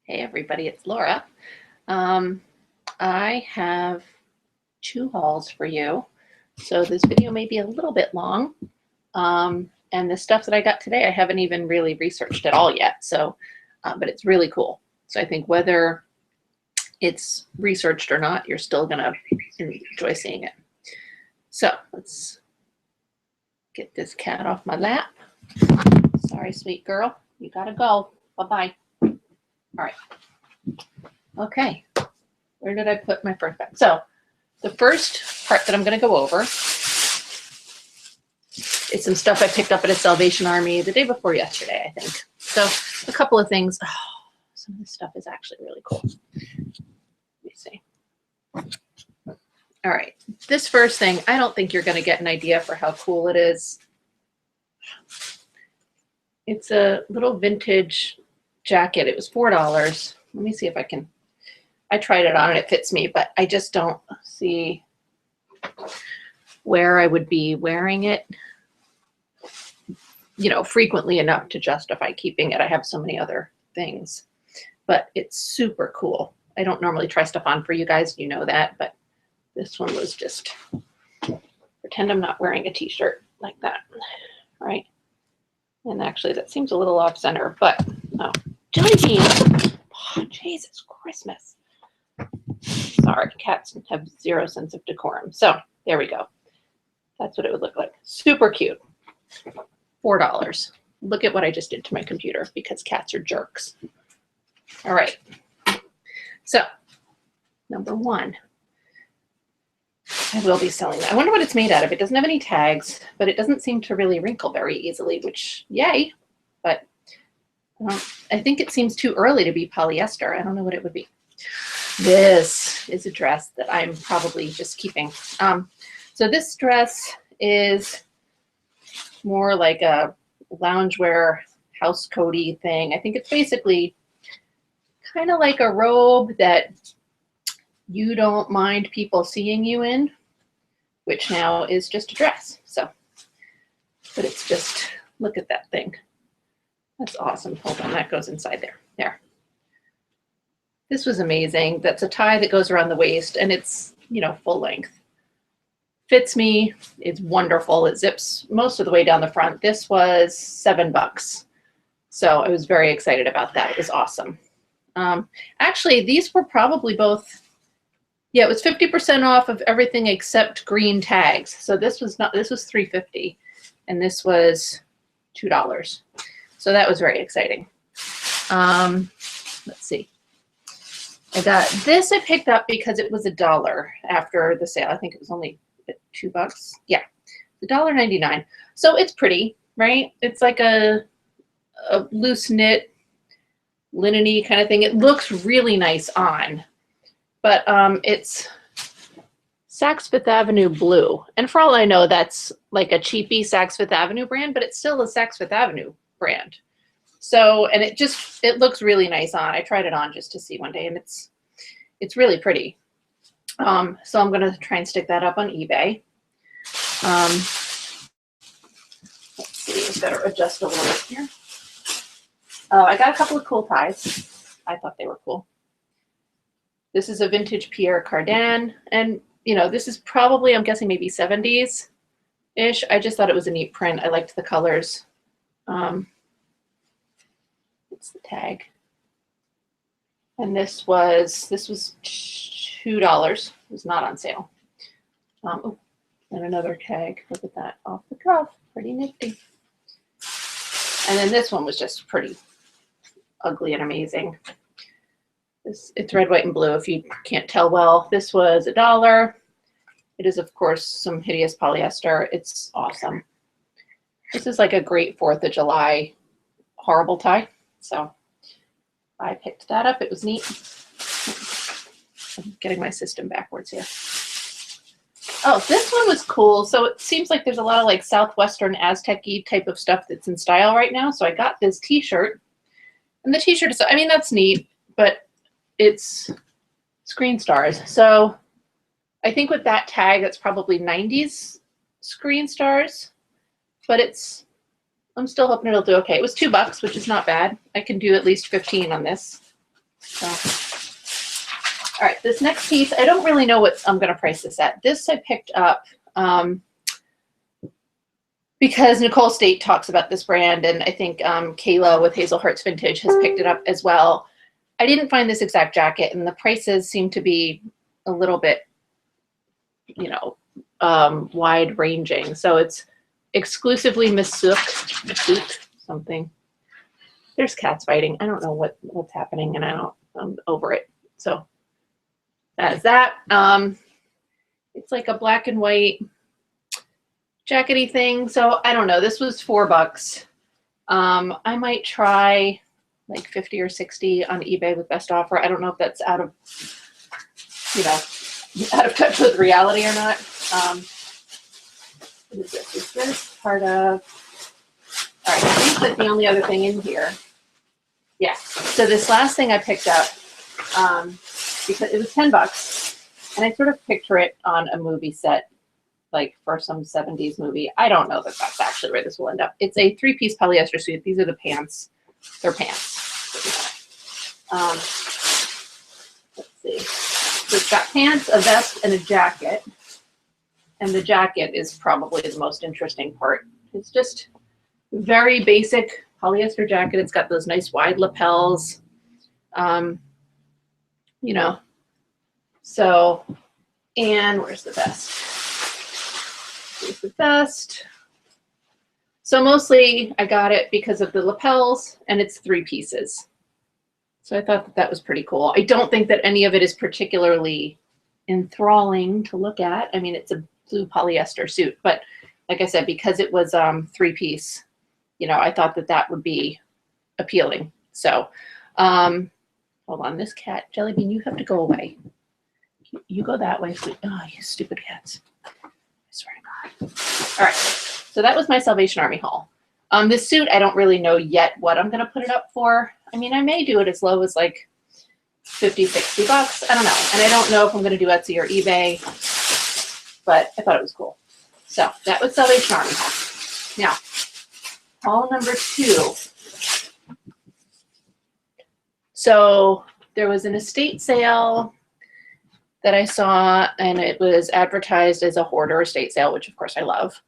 Hey everybody, it's Laura. I have 2 hauls for you. So this video may be a little bit long. And the stuff that I got today, I haven't even really researched at all yet. So, but it's really cool. So I think whether it's researched or not, you're still gonna enjoy seeing it. So let's get this cat off my lap. Sorry, sweet girl, you gotta go. Bye-bye. All right. Okay. Where did I put my first bag? So the first part that I'm going to go over is some stuff I picked up at a Salvation Army the day before yesterday, I think. So a couple of things. Oh, some of this stuff is actually really cool. Let me see. All right. This first thing, I don't think you're going to get an idea for how cool it is. It's a little vintage jacket. It was $4. Let me see if I can. I tried it on and it fits me, but I just don't see where I would be wearing it, you know, frequently enough to justify keeping it. I have so many other things, but it's super cool. I don't normally try stuff on for you guys, you know that, but this one was just pretend I'm not wearing a t-shirt like that, right? And actually that seems a little off center, but oh, jelly beans. Oh, Jesus Christmas. Sorry, cats have zero sense of decorum. So there we go. That's what it would look like. Super cute. $4. Look at what I just did to my computer because cats are jerks. All right. So number one, I will be selling that. I wonder what it's made out of. It doesn't have any tags, but it doesn't seem to really wrinkle very easily, which yay. But I think it seems too early to be polyester. I don't know what it would be. This is a dress that I'm probably just keeping. So this dress is more like a loungewear house coaty thing. I think it's basically kind of like a robe that you don't mind people seeing you in, which now is just a dress. So, but it's just, look at that thing. That's awesome. Hold on, that goes inside there. There. This was amazing. That's a tie that goes around the waist and it's, you know, full length. Fits me. It's wonderful. It zips most of the way down the front. This was $7. So I was very excited about that. It was awesome. Actually, these were probably both, yeah, it was 50% off of everything except green tags. So this was not, this was $3.50 and this was $2. So that was very exciting. Let's see. I got this, I picked up because it was $1 after the sale. I think it was only $2. Yeah, $1.99. So it's pretty, right? It's like a loose knit, linen-y kind of thing. It looks really nice on, but it's Saks Fifth Avenue blue. And for all I know, that's like a cheapy Saks Fifth Avenue brand, but it's still a Saks Fifth Avenue brand. So, and it looks really nice on. I tried it on just to see one day and it's really pretty. So I'm going to try and stick that up on eBay. Let's see, I've got to adjust a little bit here. I got a couple of cool ties. I thought they were cool. This is a vintage Pierre Cardin. And, you know, this is probably, I'm guessing maybe 70s-ish. I just thought it was a neat print. I liked the colors. It's the tag. And this was $2. It was not on sale. Oh, and another tag. Look at that off the cuff. Pretty nifty. And then this one was just pretty ugly and amazing. It's red, white, and blue if you can't tell well. This was $1. It is, of course, some hideous polyester. It's awesome. This is like a great 4th of July horrible tie. So I picked that up. It was neat. I'm getting my system backwards here. Oh, this one was cool. So it seems like there's a lot of like Southwestern Aztec-y type of stuff that's in style right now. So I got this t-shirt. And the t-shirt is, I mean, that's neat, but it's screen stars. So I think with that tag, it's probably 90s screen stars, but I'm still hoping it'll do okay. It was $2, which is not bad. I can do at least 15 on this. So, all right, this next piece, I don't really know what I'm going to price this at. This I picked up because Nicole State talks about this brand, and I think Kayla with Hazel Hearts Vintage has picked it up as well. I didn't find this exact jacket, and the prices seem to be a little bit, you know, wide ranging. So it's exclusively Missouk, something. There's cats fighting. I don't know what's happening, and I'm over it. So that is that. It's like a black and white jackety thing. So I don't know. This was $4. I might try like 50 or 60 on eBay with best offer. I don't know if that's out of touch with reality or not. What is this? Is this part of? All right. I think that the only other thing in here. Yeah. So this last thing I picked up because it was $10, and I sort of picture it on a movie set, like for some 70s movie. I don't know that that's actually where this will end up. It's a 3-piece polyester suit. These are the pants. They're pants. Let's see. So it's got pants, a vest, and a jacket. And the jacket is probably the most interesting part. It's just very basic polyester jacket. It's got those nice wide lapels. You know, so, and where's the vest? Here's the vest. So mostly I got it because of the lapels, and it's 3 pieces. So I thought that that was pretty cool. I don't think that any of it is particularly enthralling to look at. I mean, it's a blue polyester suit, but like I said, because it was 3-piece, you know, I thought that that would be appealing. So, hold on, this cat, Jelly Bean, you have to go away. You go that way. Oh, you stupid cats. I swear to God. All right, so that was my Salvation Army haul. This suit, I don't really know yet what I'm going to put it up for. I mean, I may do it as low as like 50, 60 bucks. I don't know. And I don't know if I'm going to do Etsy or eBay, but I thought it was cool. So that was Salvation Army haul. Now, haul number 2. So there was an estate sale that I saw, and it was advertised as a hoarder estate sale, which of course I love.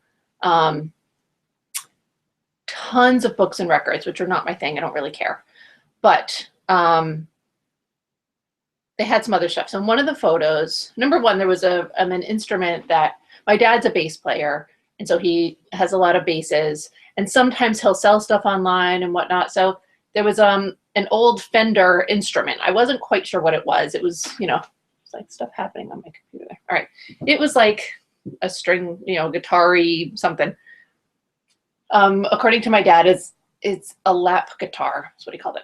Tons of books and records, which are not my thing. I don't really care. But they had some other stuff. So in one of the photos, number one, there was an instrument that my dad's a bass player, and so he has a lot of basses, and sometimes he'll sell stuff online and whatnot. So there was an old Fender instrument. I wasn't quite sure what it was. It was, you know, it's like stuff happening on my computer there. All right. It was like a string, you know, guitar-y something. According to my dad, it's a lap guitar. That's what he called it.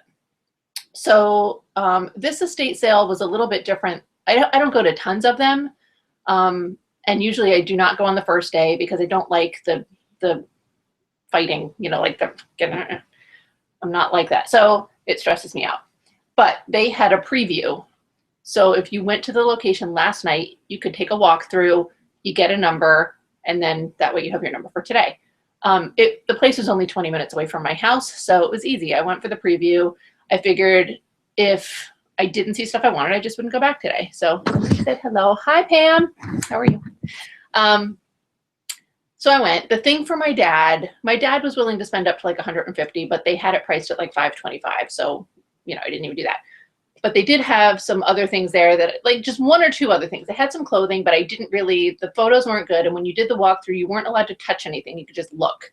So this estate sale was a little bit different. I don't go to tons of them. And usually I do not go on the first day because I don't like the fighting, you know, like I'm not like that. So it stresses me out. But they had a preview. So if you went to the location last night, you could take a walk through, you get a number, and then that way you have your number for today. The place was only 20 minutes away from my house, so it was easy. I went for the preview. I figured if I didn't see stuff I wanted, I just wouldn't go back today. So I said hello. Hi, Pam. How are you? So I went. The thing for my dad was willing to spend up to like 150, but they had it priced at like 525. So, you know, I didn't even do that. But they did have some other things there that, like, just 1 or 2 other things. They had some clothing, but I didn't really, the photos weren't good. And when you did the walkthrough, you weren't allowed to touch anything. You could just look.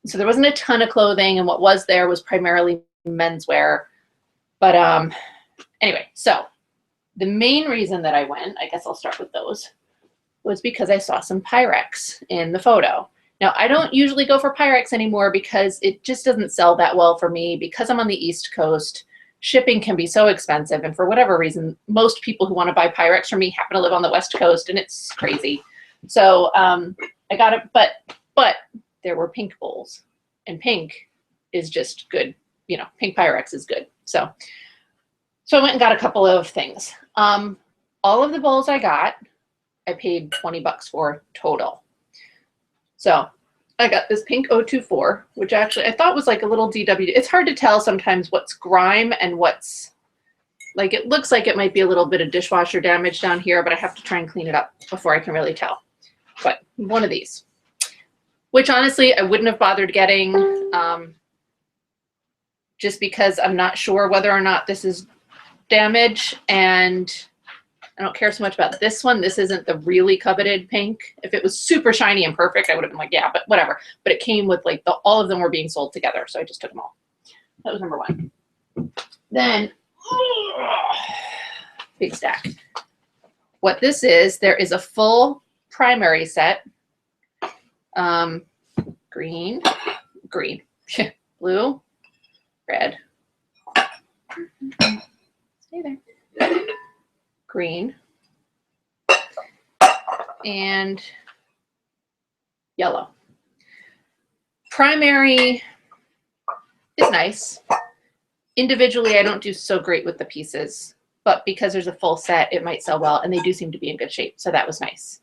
So there wasn't a ton of clothing, and what was there was primarily menswear. But anyway, so the main reason that I went, I guess I'll start with those, was because I saw some Pyrex in the photo. Now, I don't usually go for Pyrex anymore because it just doesn't sell that well for me. Because I'm on the East Coast, shipping can be so expensive. And for whatever reason, most people who want to buy Pyrex from me happen to live on the West Coast, and it's crazy. So I got it, but there were pink bowls, and pink is just good. You know, pink Pyrex is good. So I went and got a couple of things. All of the bowls I got, I paid $20 for total. So I got this pink 024, which actually I thought was like a little DW. It's hard to tell sometimes what's grime and what's Like it looks like it might be a little bit of dishwasher damage down here, but I have to try and clean it up before I can really tell. But one of these, which honestly I wouldn't have bothered getting just because I'm not sure whether or not this is damage, and I don't care so much about this one. This isn't the really coveted pink. If it was super shiny and perfect, I would have been like, yeah, but whatever. But it came with like all of them were being sold together, so I just took them all. That was number one. Then, big stack. What this is, there is a full primary set. Green, blue, red. Stay there. Green and yellow. Primary is nice. Individually, I don't do so great with the pieces, but because there's a full set, it might sell well, and they do seem to be in good shape, so that was nice.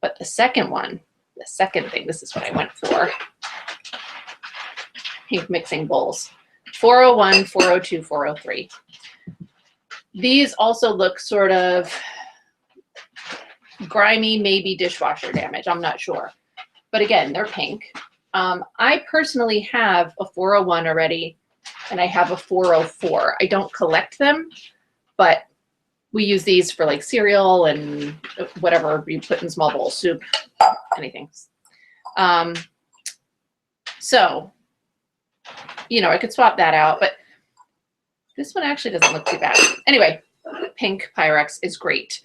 But the second one, the second thing, this is what I went for. Pink mixing bowls. 401, 402, 403. These also look sort of grimy, maybe dishwasher damage. I'm not sure. But again, they're pink. I personally have a 401 already, and I have a 404. I don't collect them, but we use these for like cereal and whatever you put in small bowls, soup, anything. So, you know, I could swap that out, but this one actually doesn't look too bad. Anyway, pink Pyrex is great.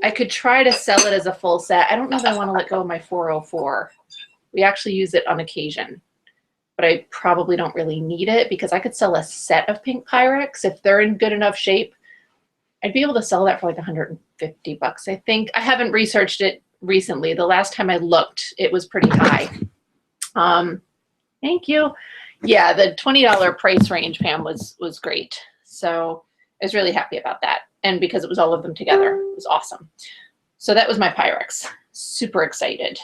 I could try to sell it as a full set. I don't know if I want to let go of my 404. We actually use it on occasion, but I probably don't really need it because I could sell a set of pink Pyrex. If they're in good enough shape, I'd be able to sell that for like 150 bucks. I think. I haven't researched it recently. The last time I looked, it was pretty high. Thank you. Yeah, the $20 price range, Pam, was great. So I was really happy about that. And because it was all of them together, it was awesome. So that was my Pyrex. Super excited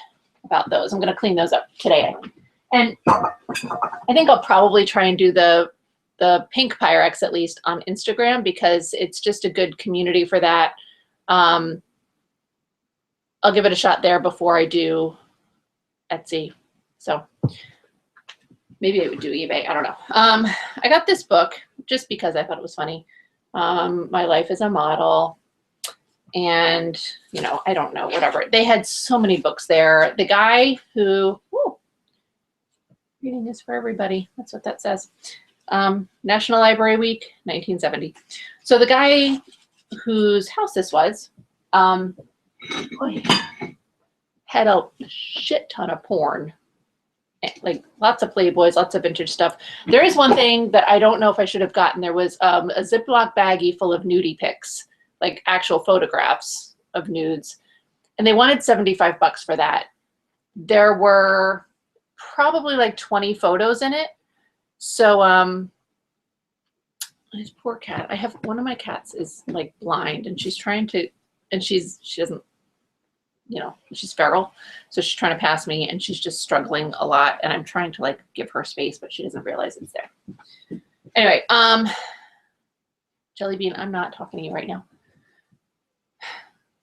about those. I'm going to clean those up today. And I think I'll probably try and do the pink Pyrex at least on Instagram because it's just a good community for that. I'll give it a shot there before I do Etsy. So maybe I would do eBay. I don't know. I got this book just because I thought it was funny. My Life as a Model. And, you know, I don't know, whatever. They had so many books there. The guy who, reading this for everybody. That's what that says. National Library Week, 1970. So the guy whose house this was had a shit ton of porn. Like lots of Playboys, lots of vintage stuff. There is one thing that I don't know if I should have gotten. There was a Ziploc baggie full of nudie pics, like actual photographs of nudes. And they wanted 75 bucks for that. There were probably like 20 photos in it. So this poor cat. I have one of my cats is like blind and she's trying to, and she doesn't, you know, she's feral. So she's trying to pass me and she's just struggling a lot. And I'm trying to like give her space, but she doesn't realize it's there. Anyway, Jelly Bean, I'm not talking to you right now.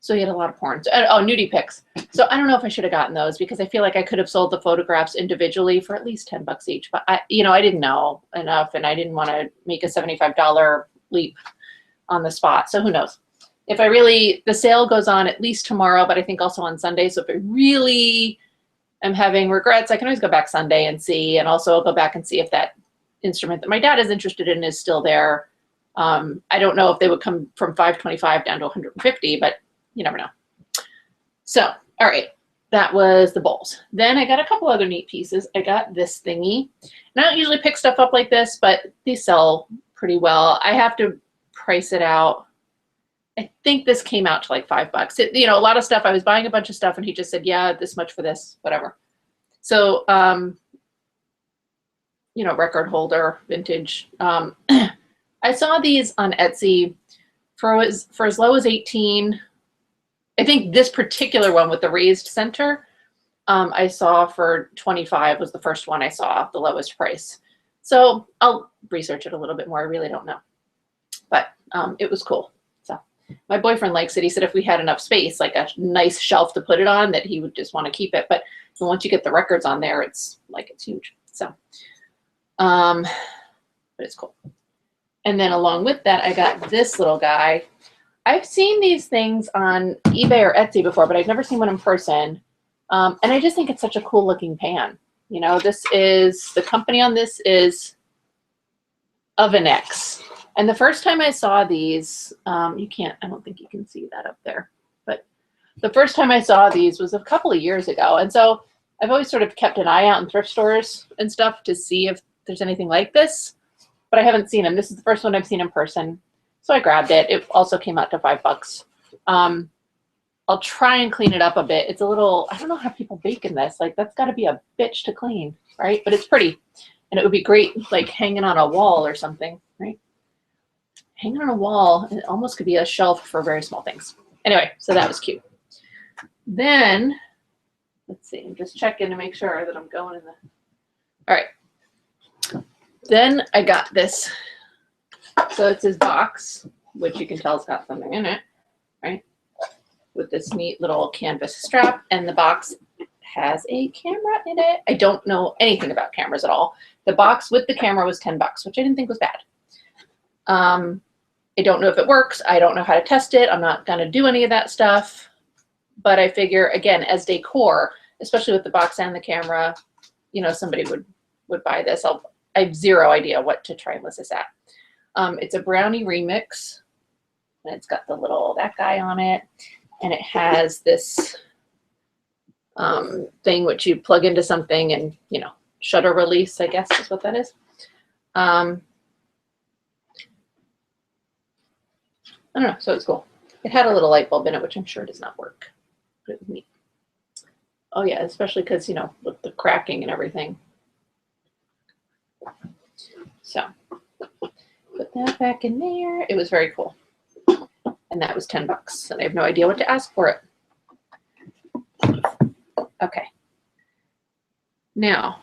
So he had a lot of porn. So, oh, nudie pics. So I don't know if I should have gotten those because I feel like I could have sold the photographs individually for at least 10 bucks each. But I didn't know enough and I didn't want to make a $75 leap on the spot. So who knows? If I really, the sale goes on at least tomorrow, but I think also on Sunday. So if I really am having regrets, I can always go back Sunday and see. And also I'll go back and see if that instrument that my dad is interested in is still there. I don't know if they would come from $525 down to $150, but you never know. So, all right, that was the bowls. Then I got a couple other neat pieces. I got this thingy. And I don't usually pick stuff up like this, but these sell pretty well. I have to price it out. I think this came out to like $5. You know, a lot of stuff, I was buying a bunch of stuff and he just said, yeah, this much for this, whatever. So, you know, record holder, vintage. I saw these on Etsy for as low as 18. I think this particular one with the raised center, I saw for 25 was the first one I saw, the lowest price. So I'll research it a little bit more. I really don't know. But it was cool. So my boyfriend likes it. He said if we had enough space, like a nice shelf to put it on, that he would just want to keep it. But once you get the records on there, it's huge. So, but it's cool. And then along with that, I got this little guy. I've seen these things on eBay or Etsy before, but I've never seen one in person. And I just think it's such a cool looking pan. You know, this is, the company on this is Ovenex. And the first time I saw these, I don't think you can see that up there, but the first time I saw these was a couple of years ago. And so I've always sort of kept an eye out in thrift stores and stuff to see if there's anything like this, but I haven't seen them. This is the first one I've seen in person. So I grabbed it. It also came out to $5. I'll try and clean it up a bit. It's a little, I don't know how people bake in this. Like, that's got to be a bitch to clean, right? But it's pretty. And it would be great, like, hanging on a wall or something, right? Hanging on a wall, it almost could be a shelf for very small things. Anyway, so that was cute. Then, let's see, I'm just checking to make sure that I'm going in the, all right. Then I got this. So it's his box, which you can tell has got something in it, right? With this neat little canvas strap, and the box has a camera in it. I don't know anything about cameras at all. The box with the camera was $10, which I didn't think was bad. I don't know if it works. I don't know how to test it. I'm not going to do any of that stuff. But I figure, again, as decor, especially with the box and the camera, you know, somebody would buy this. I have zero idea what to try and list this at. It's a brownie remix, and it's got the little, that guy on it. And it has this thing which you plug into something and, you know, shutter release, I guess is what that is. I don't know, so it's cool. It had a little light bulb in it, which I'm sure does not work, but it was neat. Oh yeah, especially because, you know, with the cracking and everything. So put that back in there. It was very cool. And that was $10. And I have no idea what to ask for it. Okay. Now,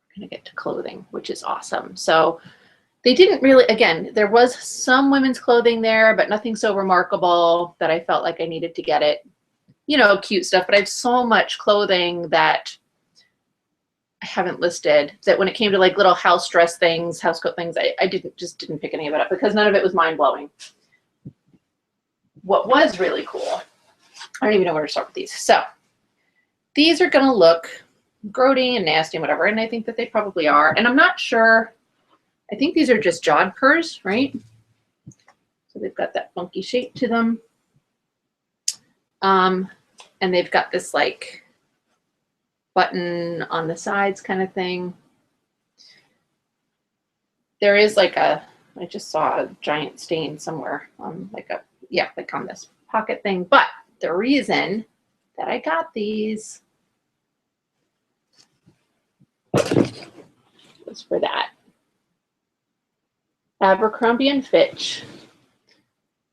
we're going to get to clothing, which is awesome. So they didn't really, again, there was some women's clothing there, but nothing so remarkable that I felt like I needed to get it. You know, cute stuff, but I have so much clothing that I haven't listed, that when it came to like little house dress things, house coat things, I didn't pick any of it up because none of it was mind blowing. What was really cool, I don't even know where to start with these. So these are going to look grody and nasty and whatever, and I think that they probably are. And I'm not sure. I think these are just jodhpurs, right? So they've got that funky shape to them. And they've got this like button on the sides kind of thing. There is like I just saw a giant stain somewhere on like on this pocket thing. But the reason that I got these was for that. Abercrombie and Fitch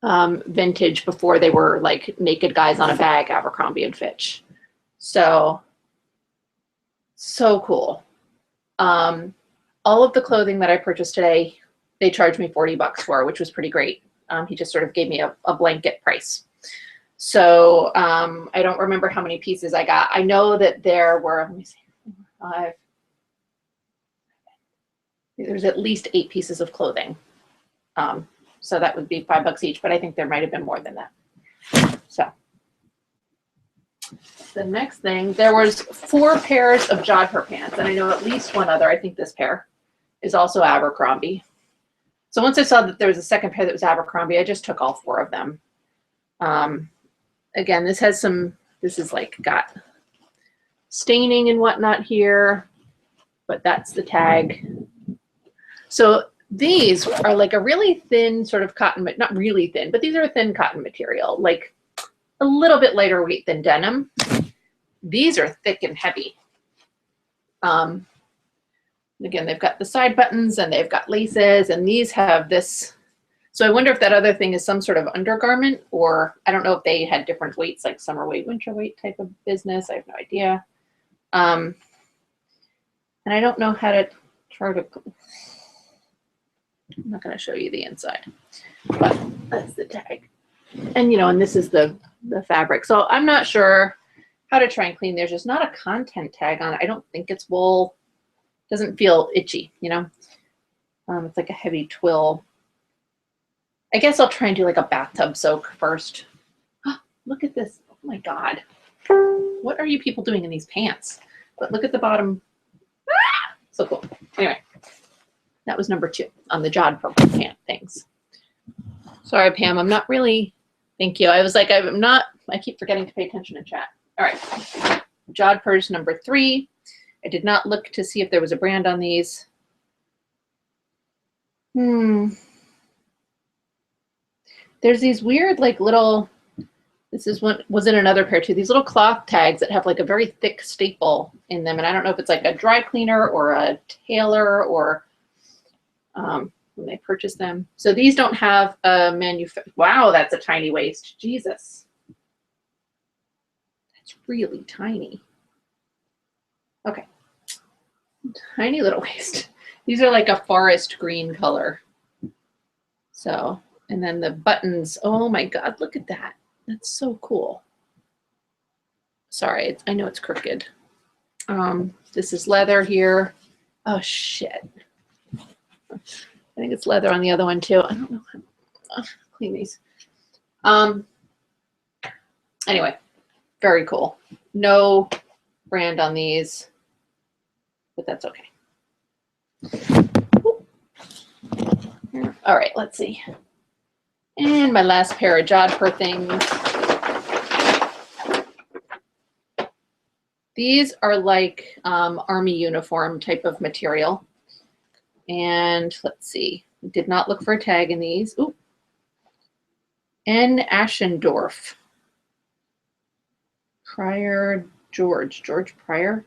vintage, before they were like naked guys on a bag, Abercrombie and Fitch. So cool. All of the clothing that I purchased today, they charged me $40 for, which was pretty great. He just sort of gave me a blanket price. So I don't remember how many pieces I got. I know that there were, let me see, 5. There's at least 8 pieces of clothing. So that would be $5 each, but I think there might have been more than that. So the next thing, there was 4 pairs of jodhpur pants, and I know at least one other. I think this pair is also Abercrombie. So once I saw that there was a second pair that was Abercrombie, I just took all 4 of them. Again, this is like got staining and whatnot here, but that's the tag. So these are like a really thin sort of cotton, but not really thin, but these are a thin cotton material, like a little bit lighter weight than denim. These are thick and heavy. Again, they've got the side buttons and they've got laces, and these have this. So I wonder if that other thing is some sort of undergarment, or I don't know if they had different weights, like summer weight, winter weight type of business. I have no idea. And I don't know how to try to, I'm not going to show you the inside, but that's the tag. And, you know, and this is the fabric. So I'm not sure how to try and clean. There's just not a content tag on it. I don't think it's wool. Doesn't feel itchy, you know. It's like a heavy twill. I guess I'll try and do like a bathtub soak first. Oh, look at this. Oh my God. What are you people doing in these pants? But look at the bottom. Ah! So cool. Anyway, that was number 2 on the Jod purple pant things. Sorry, Pam. I'm not really. Thank you. I was like, I'm not. I keep forgetting to pay attention in chat. All right. Jod purse number 3. I did not look to see if there was a brand on these. There's these weird like little, this is one, was in another pair too, these little cloth tags that have like a very thick staple in them. And I don't know if it's like a dry cleaner or a tailor or when they purchase them. So these don't have a wow, that's a tiny waist. Jesus. That's really tiny. Okay. Tiny little waist. These are like a forest green color. So, and then the buttons, oh my God, look at that. That's so cool. Sorry, I know it's crooked. This is leather here. Oh shit. I think it's leather on the other one too. I don't know how to clean these. Anyway, very cool. No brand on these, but that's okay. All right, let's see. And my last pair of Jodhpur things. These are like army uniform type of material. And let's see, did not look for a tag in these. Ooh. N. Aschendorf. Pryor George Pryor.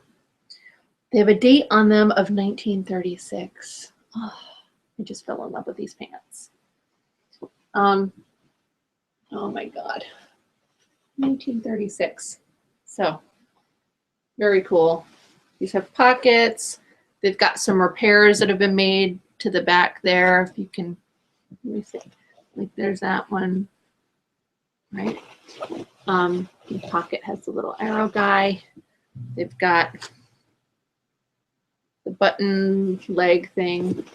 They have a date on them of 1936. Oh, I just fell in love with these pants. Oh my God. 1936. So very cool. These have pockets. They've got some repairs that have been made to the back there. If you can, let me see. Like there's that one, right? The pocket has the little arrow guy. They've got the button leg thing.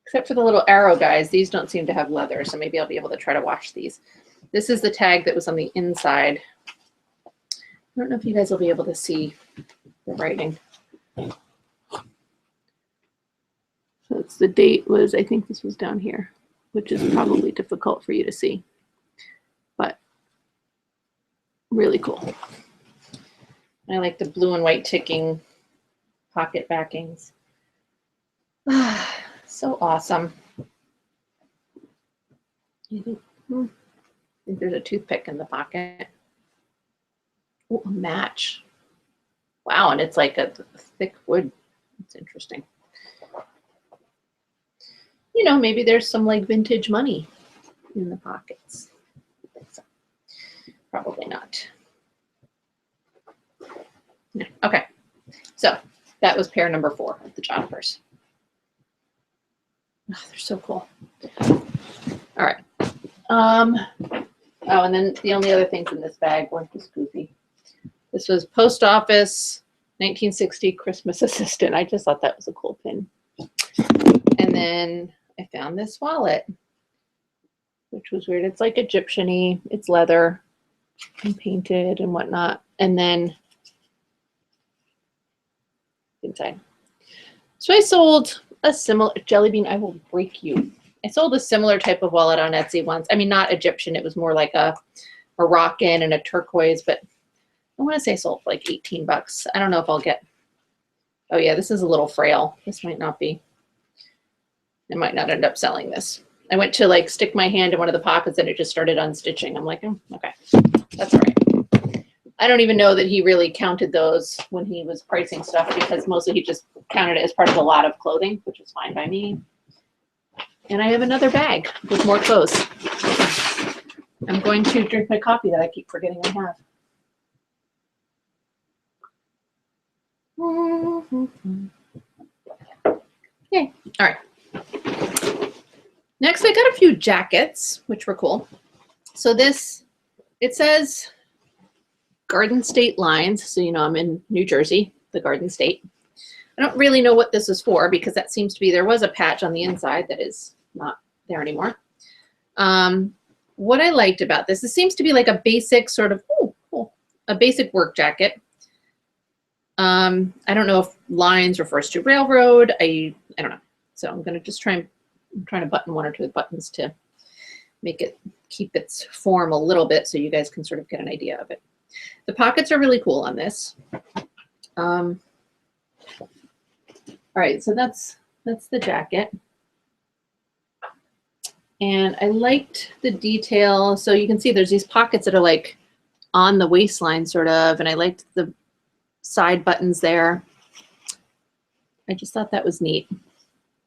Except for the little arrow guys, these don't seem to have leather, so maybe I'll be able to try to wash these. This is the tag that was on the inside. I don't know if you guys will be able to see the writing. So it's the date was, I think this was down here, which is probably difficult for you to see, but really cool. I like the blue and white ticking pocket backings. So awesome. I think there's a toothpick in the pocket. Oh, a match. Wow, and it's like a thick wood. It's interesting. You know, maybe there's some like vintage money in the pockets. I think so. Probably not. No. Okay, so that was pair number 4 of the Jodhpurs. Oh, they're so cool. All right. Oh, and then the only other things in this bag were just goofy. This was Post Office 1960 Christmas Assistant. I just thought that was a cool pin. And then I found this wallet, which was weird. It's like Egyptian-y. It's leather and painted and whatnot. And then inside. So I sold a similar Jelly Bean. I will break you. I sold a similar type of wallet on Etsy once. I mean, not Egyptian. It was more like a Moroccan and a turquoise, but I want to say sold for like 18 bucks. I don't know if I'll get. Oh yeah, this is a little frail. This might not be. I might not end up selling this. I went to like stick my hand in one of the pockets and it just started unstitching. I'm like, oh, okay, that's all right. I don't even know that he really counted those when he was pricing stuff because mostly he just counted it as part of a lot of clothing, which is fine by me. And I have another bag with more clothes. I'm going to drink my coffee that I keep forgetting I have. Yay. All right. Next, I got a few jackets, which were cool. So this, it says Garden State Lines. So, you know, I'm in New Jersey, the Garden State. I don't really know what this is for because that seems to be, there was a patch on the inside that is not there anymore. What I liked about this, it seems to be like a basic sort of, a basic work jacket. I don't know if lines refers to railroad. I don't know. So I'm going to just I'm trying to button one or two buttons to make it, keep its form a little bit so you guys can sort of get an idea of it. The pockets are really cool on this. All right, so that's the jacket. And I liked the detail. So you can see there's these pockets that are like on the waistline sort of, and I liked the side buttons there. I just thought that was neat.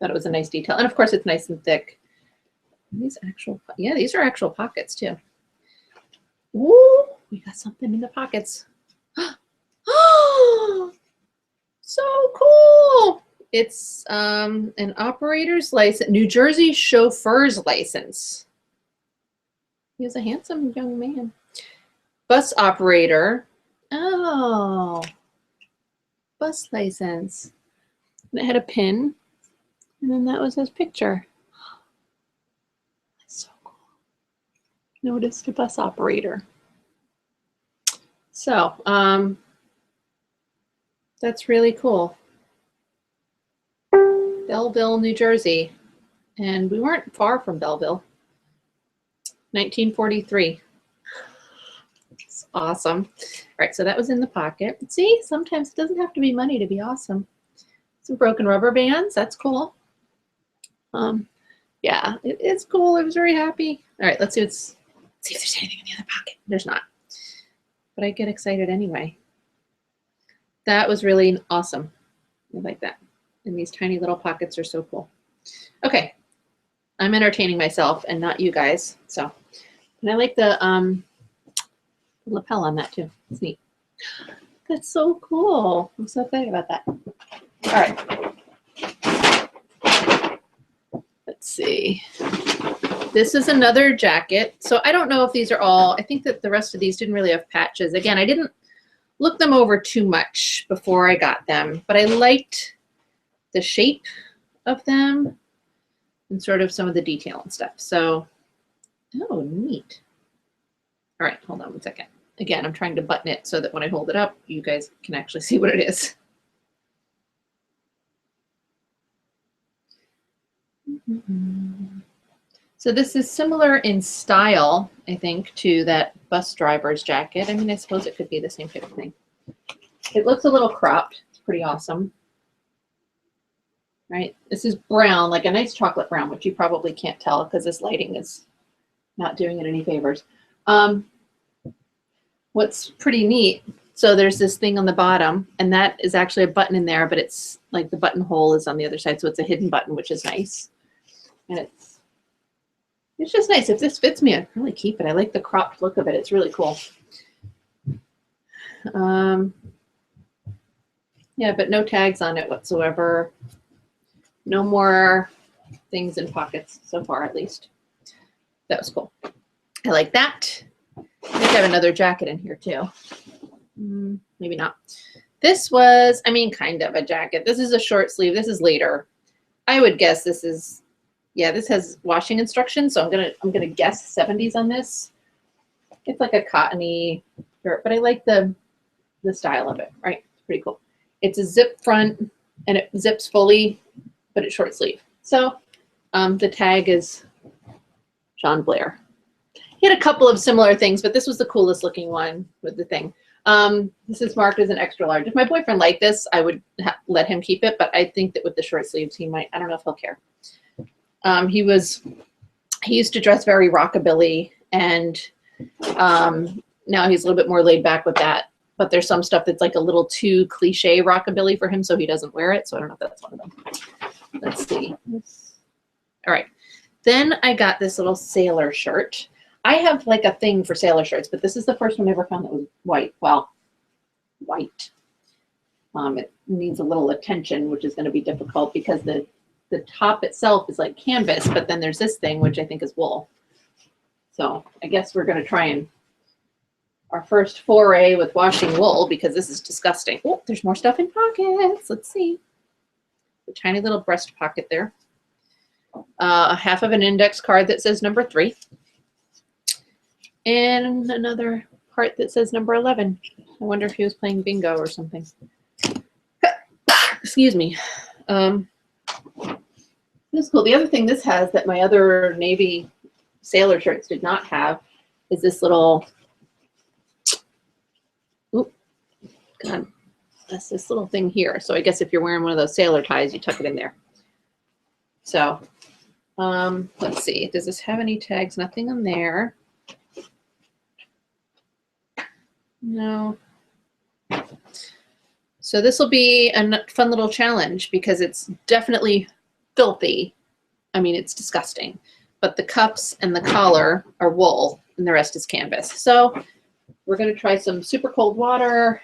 Thought it was a nice detail. And of course it's nice and thick. These actual, yeah, these are actual pockets too. Ooh, we got something in the pockets. Oh, so cool. It's an operator's license, New Jersey chauffeur's license. He was a handsome young man. Bus operator. Oh, bus license. And it had a pin, and then that was his picture. That's so cool. Noticed a bus operator. So, that's really cool. Belleville, New Jersey. And we weren't far from Belleville. 1943. It's awesome. All right, so that was in the pocket. See, sometimes it doesn't have to be money to be awesome. Some broken rubber bands. That's cool. Yeah, it is cool. I was very happy. All right, let's see if there's anything in the other pocket. There's not. But I get excited anyway. That was really awesome. I like that. And these tiny little pockets are so cool. Okay, I'm entertaining myself and not you guys. So, and I like the lapel on that too. It's neat. That's so cool. I'm so excited about that. All right. Let's see. This is another jacket. So I don't know if these are all, I think that the rest of these didn't really have patches. Again, I didn't look them over too much before I got them, but I liked the shape of them and sort of some of the detail and stuff. So, oh, neat. All right, hold on one second. Again, I'm trying to button it so that when I hold it up, you guys can actually see what it is. So this is similar in style, I think, to that bus driver's jacket. I mean, I suppose it could be the same type of thing. It looks a little cropped. It's pretty awesome. Right? This is brown, like a nice chocolate brown, which you probably can't tell because this lighting is not doing it any favors. What's pretty neat, so there's this thing on the bottom, and that is actually a button in there, but it's like the buttonhole is on the other side, so it's a hidden button, which is nice. And it's just nice. If this fits me, I'd really keep it. I like the cropped look of it. It's really cool. Yeah, but no tags on it whatsoever. No more things in pockets so far, at least. That was cool. I like that. I think I have another jacket in here too. Maybe not. This was, I mean, kind of a jacket. This is a short sleeve. This is later. I would guess this is, yeah, this has washing instructions. So I'm gonna guess 70s on this. It's like a cottony shirt, but I like the style of it, right? It's pretty cool. It's a zip front and it zips fully, but it's short sleeve. So the tag is John Blair. He had a couple of similar things, but this was the coolest looking one with the thing. This is marked as an extra large. If my boyfriend liked this, I would let him keep it, but I think that with the short sleeves, he might, I don't know if he'll care. He used to dress very rockabilly, and now he's a little bit more laid back with that. But there's some stuff that's like a little too cliche rockabilly for him, so he doesn't wear it. So I don't know if that's one of them. Let's see. All right. Then I got this little sailor shirt. I have like a thing for sailor shirts, but this is the first one I ever found that was white. Well, white. It needs a little attention, which is going to be difficult because the the top itself is like canvas, but then there's this thing, which I think is wool. So I guess we're going to try and our first foray with washing wool, because this is disgusting. Oh, there's more stuff in pockets. Let's see. A tiny little breast pocket there. Half of an index card that says number 3. And another part that says number 11. I wonder if he was playing bingo or something. Excuse me. This is cool. The other thing this has that my other Navy sailor shirts did not have is this little, oop, God, that's this little thing here. So I guess if you're wearing one of those sailor ties, you tuck it in there. So let's see. Does this have any tags? Nothing on there. No. So this will be a fun little challenge because it's definitely filthy. I mean, it's disgusting. But the cups and the collar are wool and the rest is canvas. So we're going to try some super cold water.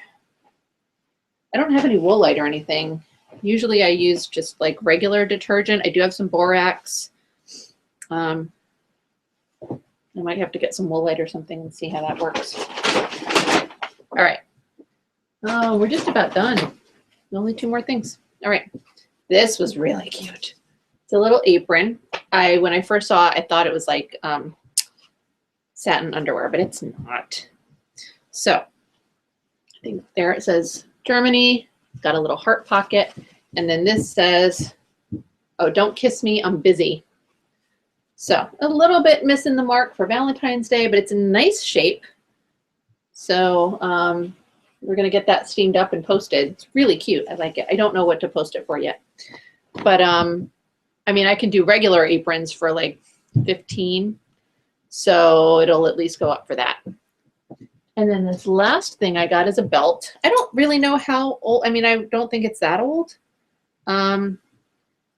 I don't have any Woolite or anything. Usually I use just like regular detergent. I do have some borax. I might have to get some Woolite or something and see how that works. All right. Oh, we're just about done. Only 2 more things. All right. This was really cute. It's a little apron. When I first saw it, I thought it was like satin underwear, but it's not. So I think there it says Germany. It's got a little heart pocket. And then this says, oh, don't kiss me, I'm busy. So a little bit missing the mark for Valentine's Day, but it's a nice shape. So we're going to get that steamed up and posted. It's really cute. I like it. I don't know what to post it for yet. But I mean, I can do regular aprons for like 15. So it'll at least go up for that. And then this last thing I got is a belt. I don't really know how old. I mean, I don't think it's that old. But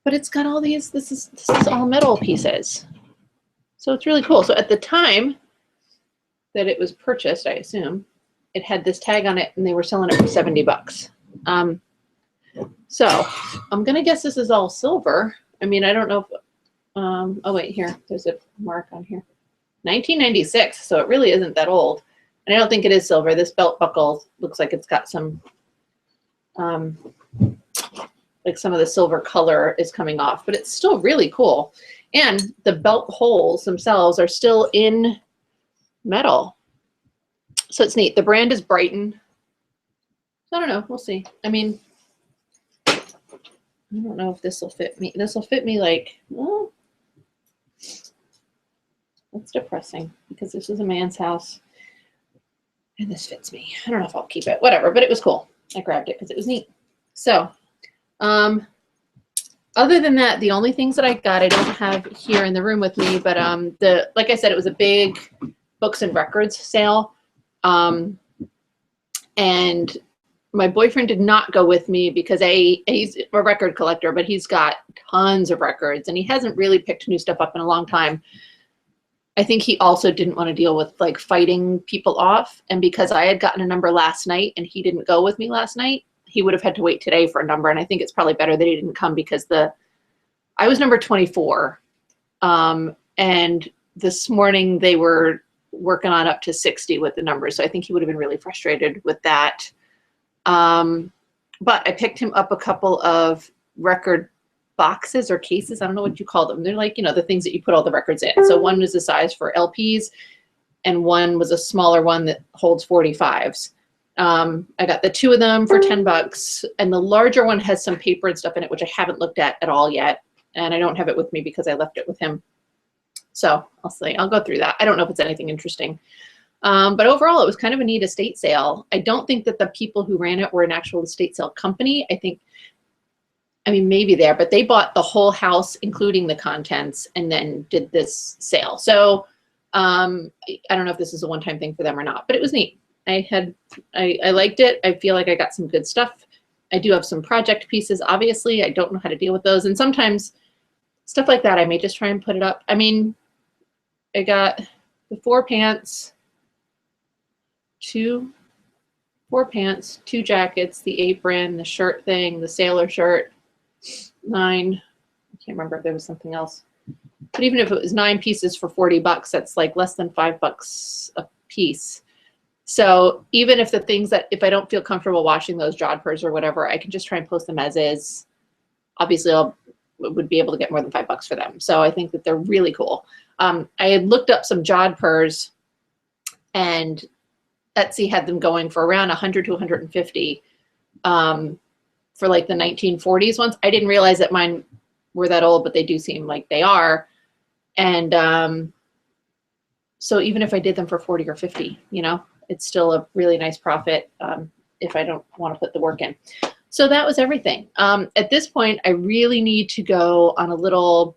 it's got all these, this is all metal pieces. So it's really cool. So at the time that it was purchased, I assume, it had this tag on it and they were selling it for $70. So I'm going to guess this is all silver. I mean, I don't know if, oh wait, here, there's a mark on here. 1996, so it really isn't that old. And I don't think it is silver. This belt buckle looks like it's got some, like some of the silver color is coming off, but it's still really cool. And the belt holes themselves are still in metal. So it's neat. The brand is Brighton. I don't know. We'll see. I mean, I don't know if this will fit me. This will fit me like, well, that's depressing because this is a man's house and this fits me. I don't know if I'll keep it, whatever, but it was cool. I grabbed it because it was neat. So, other than that, the only things that I got, I don't have here in the room with me, but like I said, it was a big books and records sale. And my boyfriend did not go with me because he's a record collector, but he's got tons of records and he hasn't really picked new stuff up in a long time. I think he also didn't want to deal with like fighting people off. And because I had gotten a number last night and he didn't go with me last night, he would have had to wait today for a number. And I think it's probably better that he didn't come because I was number 24. And this morning they were working on up to 60 with the numbers. So I think he would have been really frustrated with that. But I picked him up a couple of record boxes or cases. I don't know what you call them. They're like, you know, the things that you put all the records in. So one was the size for LPs and one was a smaller one that holds 45s. I got the 2 of them for $10 and the larger one has some paper and stuff in it, which I haven't looked at all yet. And I don't have it with me because I left it with him. So I'll see, I'll go through that. I don't know if it's anything interesting. But overall, it was kind of a neat estate sale. I don't think that the people who ran it were an actual estate sale company. I mean, maybe there, but they bought the whole house, including the contents, and then did this sale. So I don't know if this is a one-time thing for them or not, but it was neat. I liked it. I feel like I got some good stuff. I do have some project pieces, obviously. I don't know how to deal with those. And sometimes stuff like that, I may just try and put it up. I mean, I got the 4 pants, 2 jackets, the apron, the shirt thing, the sailor shirt, 9, can't remember if there was something else. But even if it was 9 pieces for 40 bucks, that's like less than $5 a piece. So even if the things that, if I don't feel comfortable washing those jodhpurs or whatever, I can just try and post them as is. Obviously, I would be able to get more than $5 for them. So I think that they're really cool. I had looked up some jodhpurs, and Etsy had them going for around 100 to 150 for like the 1940s ones. I didn't realize that mine were that old, but they do seem like they are. And so even if I did them for 40 or 50, you know, it's still a really nice profit if I don't want to put the work in. So that was everything. At this point, I really need to go on a little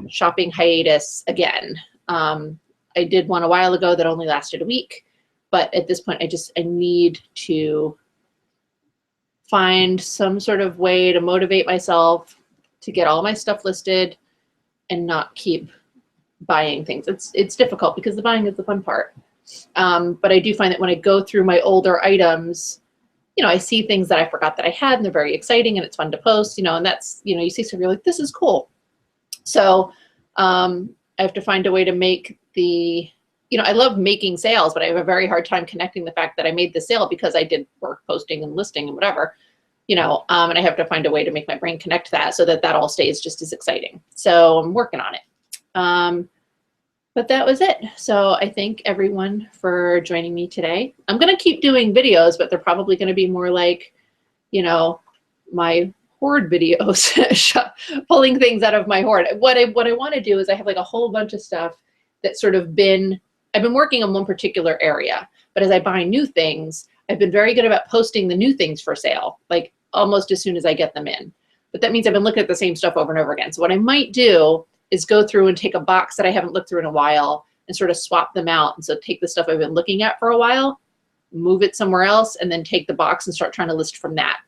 shopping hiatus again. I did one a while ago that only lasted a week, but at this point, I need to find some sort of way to motivate myself to get all my stuff listed and not keep buying things. It's difficult because the buying is the fun part. But I do find that when I go through my older items, you know, I see things that I forgot that I had, and they're very exciting, and it's fun to post, you know, and that's, you know, you see stuff, you're like, this is cool. So I have to find a way to make the, you know, I love making sales, but I have a very hard time connecting the fact that I made the sale because I did work posting and listing and whatever, you know, and I have to find a way to make my brain connect that so that that all stays just as exciting. So I'm working on it. But that was it. So I thank everyone for joining me today. I'm going to keep doing videos, but they're probably going to be more like, you know, my hoard videos, pulling things out of my hoard. What I want to do is I have like a whole bunch of stuff that's sort of I've been working on one particular area, but as I buy new things, I've been very good about posting the new things for sale, like almost as soon as I get them in. But that means I've been looking at the same stuff over and over again. So what I might do is go through and take a box that I haven't looked through in a while and sort of swap them out. And so take the stuff I've been looking at for a while, move it somewhere else, and then take the box and start trying to list from that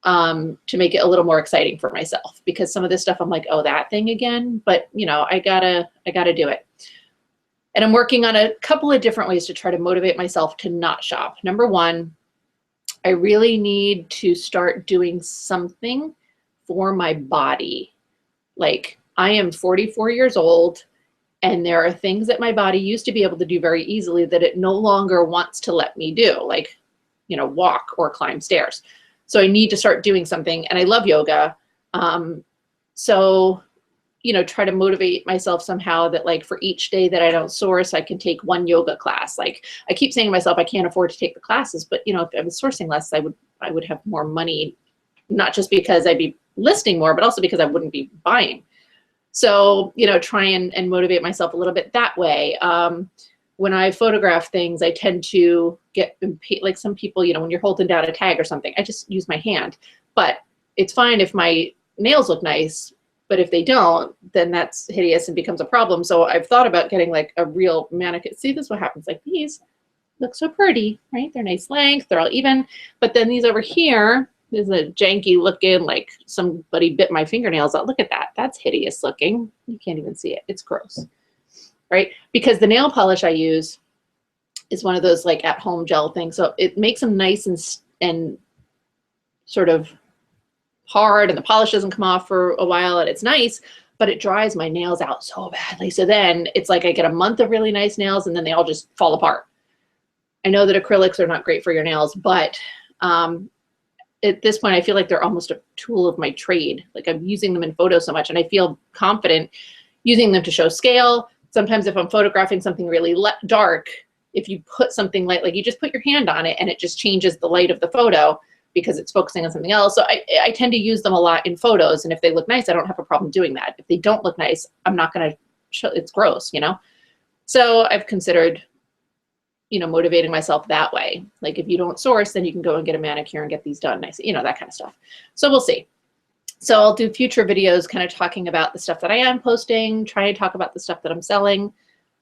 to make it a little more exciting for myself. Because some of this stuff I'm like, oh, that thing again. But you know, I gotta do it. And I'm working on a couple of different ways to try to motivate myself to not shop. Number one, I really need to start doing something for my body. Like, I am 44 years old, and there are things that my body used to be able to do very easily that it no longer wants to let me do, like, you know, walk or climb stairs. So I need to start doing something, and I love yoga. So, you know, try to motivate myself somehow that like for each day that I don't source, I can take one yoga class. Like I keep saying to myself, I can't afford to take the classes, but you know, if I was sourcing less, I would have more money, not just because I'd be listing more, but also because I wouldn't be buying. So, you know, try and motivate myself a little bit that way. When I photograph things, I tend to get, like some people, you know, when you're holding down a tag or something, I just use my hand. But it's fine if my nails look nice, but if they don't, then that's hideous and becomes a problem. So I've thought about getting like a real mannequin. See, this is what happens. Like these look so pretty, right? They're nice length, they're all even. But then these over here, there's a janky looking, like somebody bit my fingernails out. Look at that. That's hideous looking. You can't even see it. It's gross, right? Because the nail polish I use is one of those like at-home gel things. So it makes them nice and sort of hard, and the polish doesn't come off for a while, and it's nice, but it dries my nails out so badly. So then it's like I get a month of really nice nails, and then they all just fall apart. I know that acrylics are not great for your nails, but at this point, I feel like they're almost a tool of my trade. Like I'm using them in photos so much, and I feel confident using them to show scale. Sometimes if I'm photographing something really dark, if you put something light, like you just put your hand on it and it just changes the light of the photo because it's focusing on something else. So I tend to use them a lot in photos, and if they look nice, I don't have a problem doing that. If they don't look nice, I'm not going to show, it's gross, you know? So I've considered, you know, motivating myself that way. Like if you don't source, then you can go and get a manicure and get these done nice, you know, that kind of stuff. So we'll see. So I'll do future videos kind of talking about the stuff that I am posting, try and talk about the stuff that I'm selling.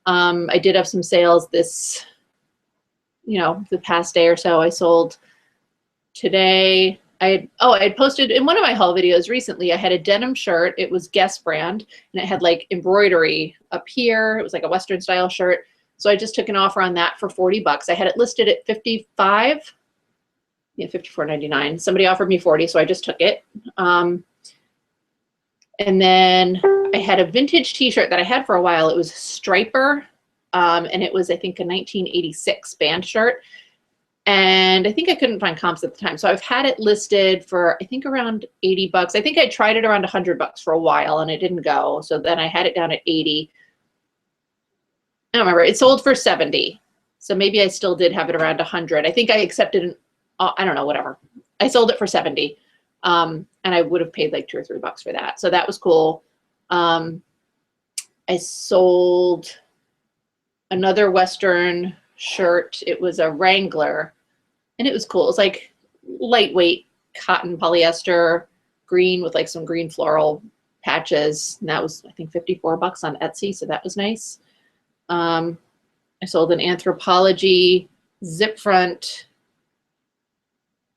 I did have some sales this, you know, the past day or so. I sold today. I had posted in one of my haul videos recently, I had a denim shirt. It was Guess brand, and it had like embroidery up here. It was like a Western style shirt. So I just took an offer on that for 40 bucks. I had it listed at 55. Yeah, $54.99. Somebody offered me 40, so I just took it. And then I had a vintage t-shirt that I had for a while. It was Striper, and it was, I think, a 1986 band shirt. And I think I couldn't find comps at the time. So I've had it listed for, I think, around 80 bucks. I think I tried it around 100 bucks for a while and it didn't go. So then I had it down at 80. I don't remember. It sold for 70. So maybe I still did have it around 100. I think I accepted, I don't know, whatever. I sold it for 70. And I would have paid like $2 or $3 for that. So that was cool. I sold another Western shirt. It was a Wrangler and it was cool. It was like lightweight cotton polyester, green with like some green floral patches. And that was, I think, 54 bucks on Etsy. So that was nice. I sold an Anthropologie zip front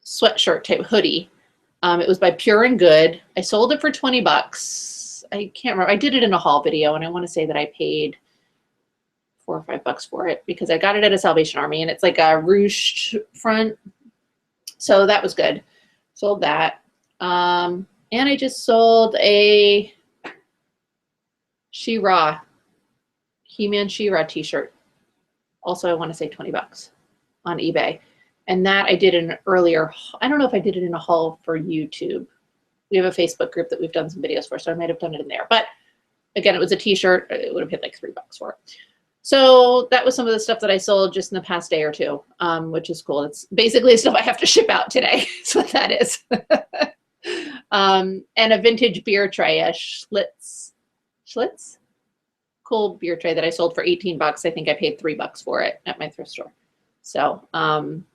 sweatshirt type hoodie. It was by Pure and Good. I sold it for 20 bucks. I can't remember. I did it in a haul video and I want to say that I paid $4 or $5 for it because I got it at a Salvation Army and it's like a ruched front. So that was good. Sold that. And I just sold a She-Ra, He-Man She-Ra t-shirt. Also, I want to say 20 bucks on eBay. And that I did an earlier, I don't know if I did it in a haul for YouTube. We have a Facebook group that we've done some videos for, so I might have done it in there. But again, it was a t-shirt. It would have hit like $3 for it. So that was some of the stuff that I sold just in the past day or two, which is cool. It's basically stuff I have to ship out today. That's what that is. And a vintage beer tray, a Schlitz? Cool beer tray that I sold for 18 bucks. I think I paid $3 for it at my thrift store. So I'm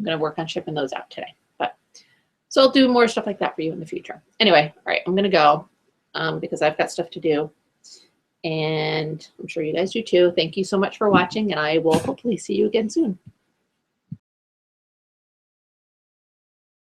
going to work on shipping those out today. But so I'll do more stuff like that for you in the future. Anyway, all right, I'm going to go because I've got stuff to do. And I'm sure you guys do too. Thank you so much for watching, and I will hopefully see you again soon.